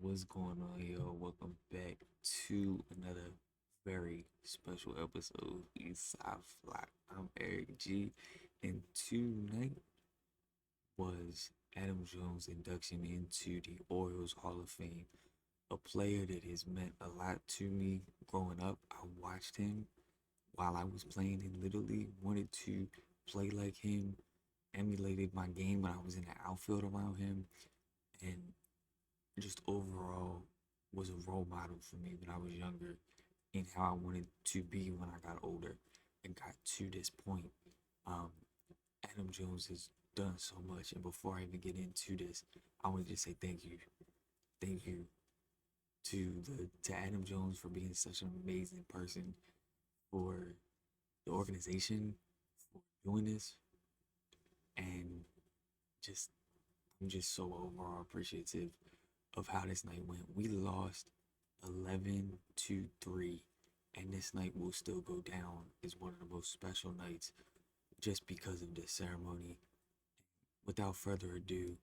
What's going on, yo? Welcome back to another very special episode of Eastside Fly. I'm Eric G, and tonight was Adam Jones' induction into the Orioles Hall of Fame. A player that has meant a lot to me growing up. I watched him while I was playing in Little League, wanted to play like him, emulated my game when I was in the outfield around him, and just overall was a role model for me when I was younger and how I wanted to be when I got older and got to this point. Um, Adam Jones has done so much, and before I even get into this, I want to just say thank you to Adam Jones for being such an amazing person, for the organization, for doing this, and just I'm just so overall appreciative of how this night went. We lost 11-3, and this night will still go down as one of the most special nights just because of this ceremony. Without further ado,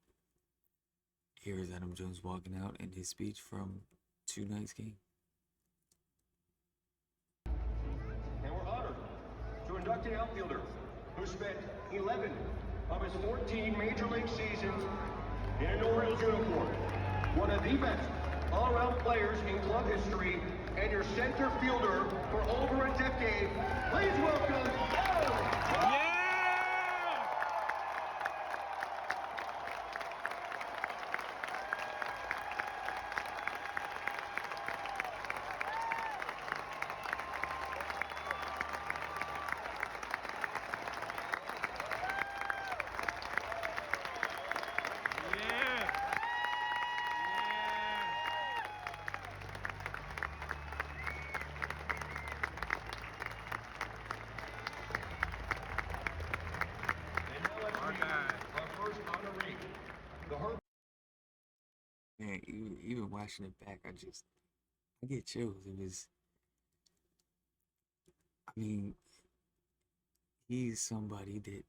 here is Adam Jones walking out in his speech from two nights game. And we're honored to induct an outfielder who spent 11 of his 14 major league seasons in an Orioles uniform. One of the best all-around players in club history and your center fielder for over a decade. Please welcome Adam. Yeah! And now let's meet our first honoree, the Hurt. Man, even watching it back, I get chills. I mean, he's somebody that,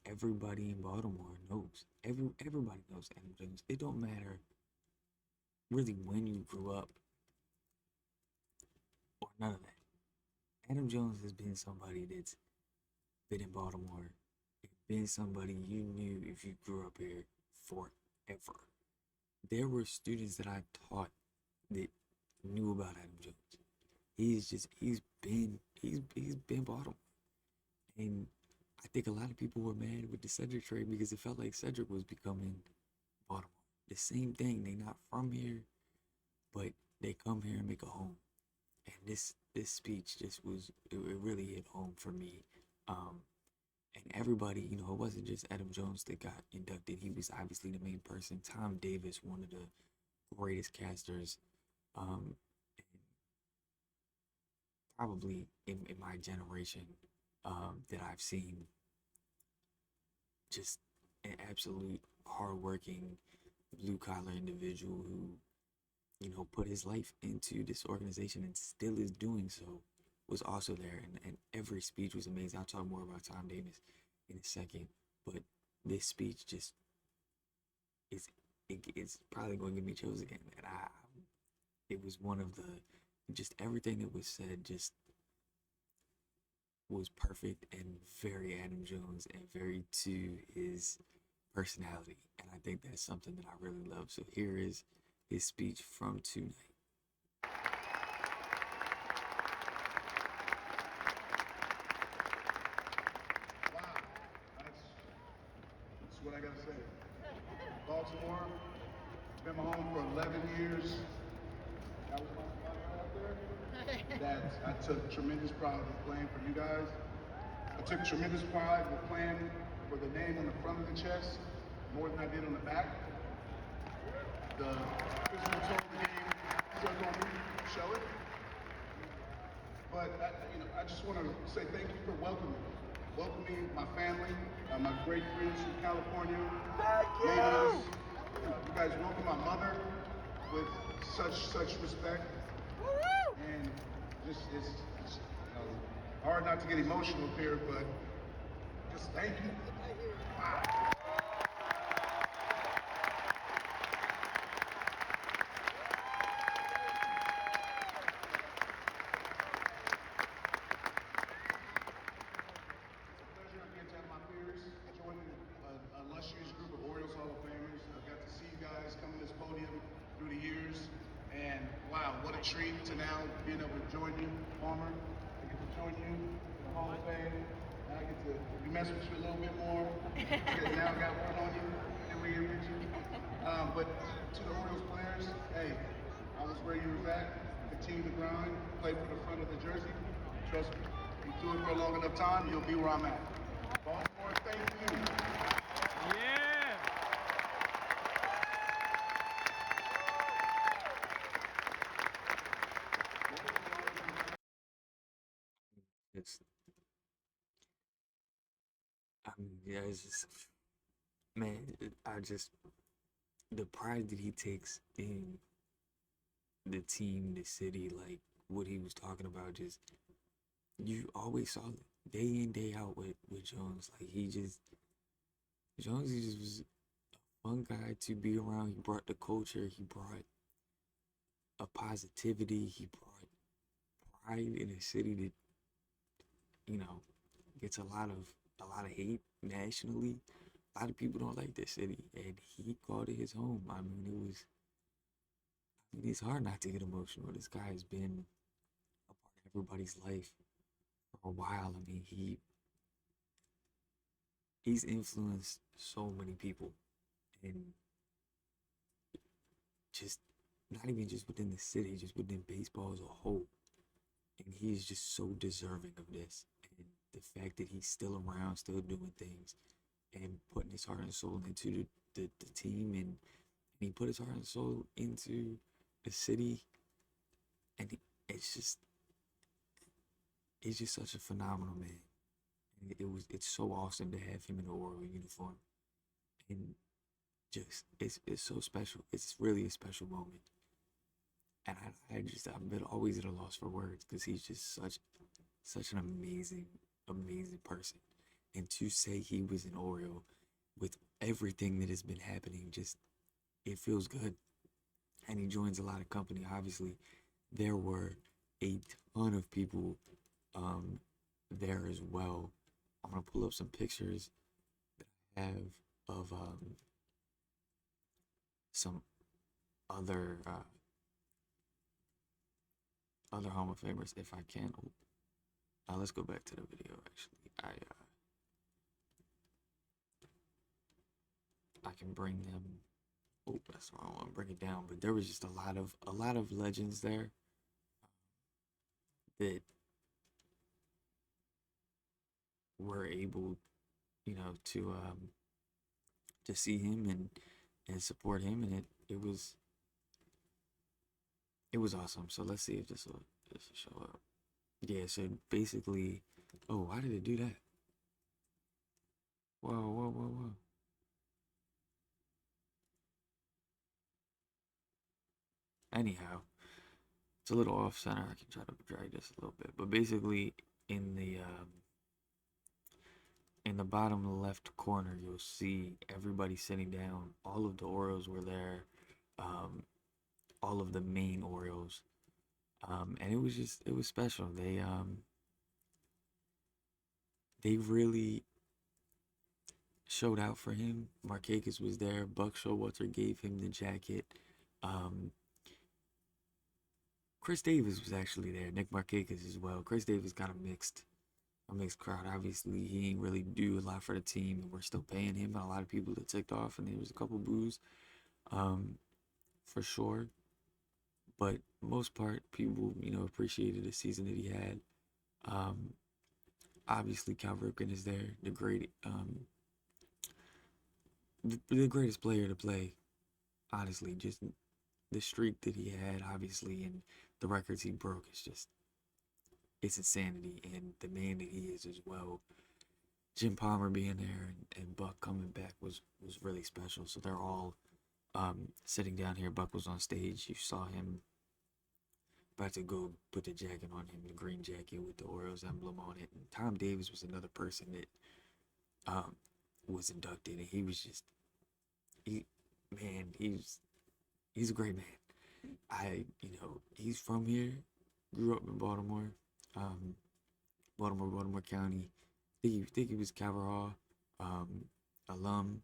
everybody in Baltimore knows. Everybody knows Adam Jones. It don't matter really when you grew up or none of that. Adam Jones has been somebody that's been in Baltimore, been somebody you knew if you grew up here forever. There were students that I taught that knew about Adam Jones. He's been Baltimore. And I think a lot of people were mad with the Cedric trade because it felt like Cedric was becoming Baltimore. The same thing. They not from here, but they come here and make a home. And this speech just it really hit home for me. And everybody, it wasn't just Adam Jones that got inducted. He was obviously the main person. Tom Davis, one of the greatest casters, and probably in my generation, that I've seen. Just an absolute hardworking blue collar individual who, put his life into this organization and still is doing so, was also there. And every speech was amazing. I'll talk more about Tom Davis in a second, but this speech just it's probably going to give me chills again. And it was one of just everything that was said just was perfect and very Adam Jones and very to his personality. And I think that's something that I really love. So here is his speech from tonight. Wow, that's what I gotta say. Baltimore, been my home for 11 years. That was my spot right up there. That I took tremendous pride in playing for you guys. I took tremendous pride in playing for the name on the front of the chest more than I did on the back. The physical tone of the game showed on me, show it. But I just want to say thank you for welcoming my family, my great friends from California. Thank you. You guys welcome my mother with such respect, and it's hard not to get emotional up here, but just thank you. Wow. a treat to now being able to join you, Palmer. I get to join you in the Hall of Fame. Now I get to be messing with you a little bit more because now I got one on you and we get with you. But to the Orioles players, hey, I was where you was at. Continue to grind, play for the front of the jersey. Trust me, you do it for a long enough time, you'll be where I'm at. Baltimore, thank you. Yeah. It's, I mean, yeah, it's just, man, the pride that he takes in the team, the city, like what he was talking about, just, you always saw it day in, day out with Jones. Like, Jones, he just was a fun guy to be around. He brought the culture, he brought a positivity, he brought pride in a city that, you know, gets a lot of hate nationally. A lot of people don't like this city, and he called it his home. It's hard not to get emotional. This guy has been a part of everybody's life for a while. I mean, he's influenced so many people, and just not even just within the city, just within baseball as a whole. And he's just so deserving of this. And the fact that he's still around, still doing things, and putting his heart and soul into the team, and he put his heart and soul into the city, and he's just such a phenomenal man. And it's so awesome to have him in the Oriole uniform, and just it's so special. It's really a special moment, and I've been always at a loss for words because he's just such an amazing person, and to say he was an Oriole with everything that has been happening, just it feels good. And he joins a lot of company. Obviously, there were a ton of people there as well. I'm gonna pull up some pictures that I have of some other other Hall of Famers if I can. Oh, let's go back to the video. Actually, I can bring them. Oh, that's the wrong one. Bring it down. But there was just a lot of legends there that were able, to see him and support him, and it was awesome. So let's see if this will show up. Yeah. So basically, oh, why did it do that? Whoa, whoa, whoa, whoa. Anyhow, it's a little off center. I can try to drag this a little bit, but basically, in the um, in the bottom left corner, you'll see everybody sitting down. All of the Orioles were there. Um, all of the main Orioles. And it was special. They really showed out for him. Markakis was there. Buck Showalter gave him the jacket. Um, Chris Davis was actually there. Nick Markakis as well. Chris Davis got a mixed crowd. Obviously, he ain't really do a lot for the team, and we're still paying him. But a lot of people that ticked off, and there was a couple boos, for sure. But most part, people appreciated the season that he had. Um, Obviously, Cal Ripken is there, the greatest player to play. Honestly, just the streak that he had, obviously, and the records he broke it's insanity. And the man that he is as well. Jim Palmer being there and Buck coming back was really special. So they're all sitting down here. Buck was on stage. You saw him about to go put the jacket on him, the green jacket with the Orioles emblem on it. And Tom Davis was another person that was inducted, and he was just he man, he's a great man. He's from here, grew up in Baltimore, um, Baltimore County. Think he was Cavalry alum.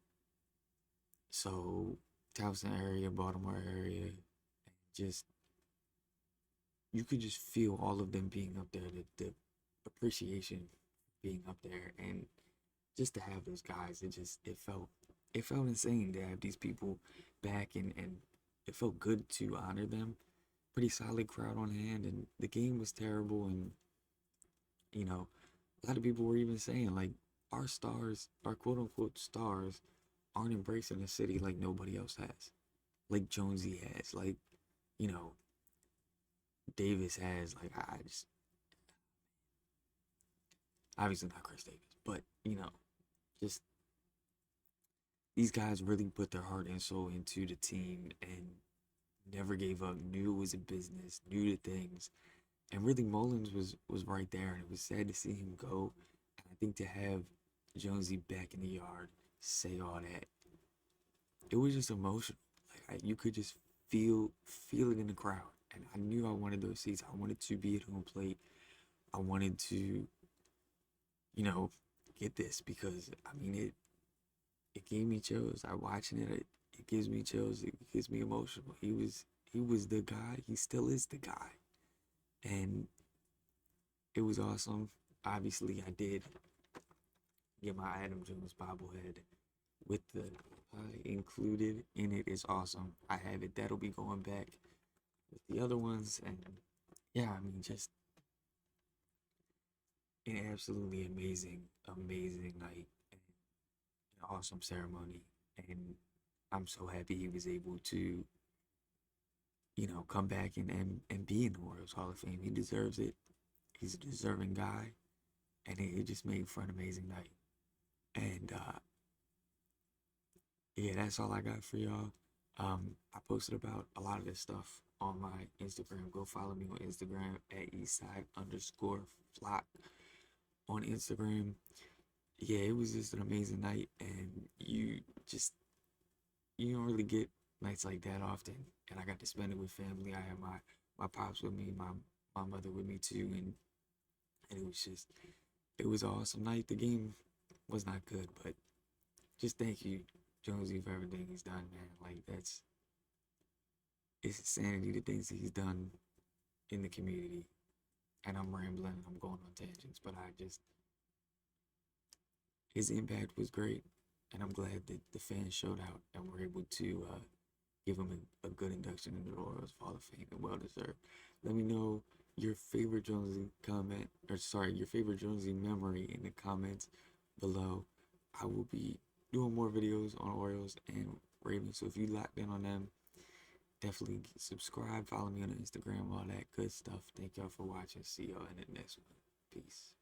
So Towson area, Baltimore area, just you could just feel all of them being up there, the appreciation being up there, and just to have those guys, it felt insane to have these people back, and it felt good to honor them. Pretty solid crowd on hand, and the game was terrible, and you know, a lot of people were even saying like our stars, our quote unquote stars, aren't embracing the city like nobody else has, like Jonesy has, like you know Davis has. Like I just obviously not Chris Davis, but just these guys really put their heart and soul into the team and never gave up. Knew it was a business, knew the things, and really Mullins was right there, and it was sad to see him go. And I think to have Jonesy back in the yard say all that, it was just emotional. Like you could just feel it in the crowd, and I knew I wanted those seats. I wanted to be at home plate. I wanted to, get this because I mean it gave me chills. I watching it gives me chills. It gets me emotional. He was the guy. He still is the guy, and it was awesome. Obviously, I did get my Adam Jones bobblehead with the included in it. Is awesome. I have it. That'll be going back with the other ones, and yeah, I mean, just an absolutely amazing night and an awesome ceremony. And I'm so happy he was able to, come back and be in the Orioles Hall of Fame. He deserves it. He's a deserving guy, and it just made for an amazing night. And yeah, that's all I got for y'all. I posted about a lot of this stuff on my Instagram. Go follow me on Instagram at eastside_flock on Instagram. Yeah, it was just an amazing night, and you don't really get nights like that often. And I got to spend it with family. I had my pops with me, my mother with me too, and it was an awesome night. The game was not good, but just thank you, Jonesy, for everything he's done, man. Like it's insanity the things that he's done in the community. And I'm rambling, I'm going on tangents, but his impact was great, and I'm glad that the fans showed out and were able to give him a good induction into the Orioles Hall of Fame, and well deserved. Let me know your favorite Jonesy your favorite Jonesy memory in the comments below. I will be doing more videos on Orioles and Ravens, so if you locked in on them, definitely subscribe, follow me on Instagram, all that good stuff. Thank y'all for watching. See y'all in the next one. Peace.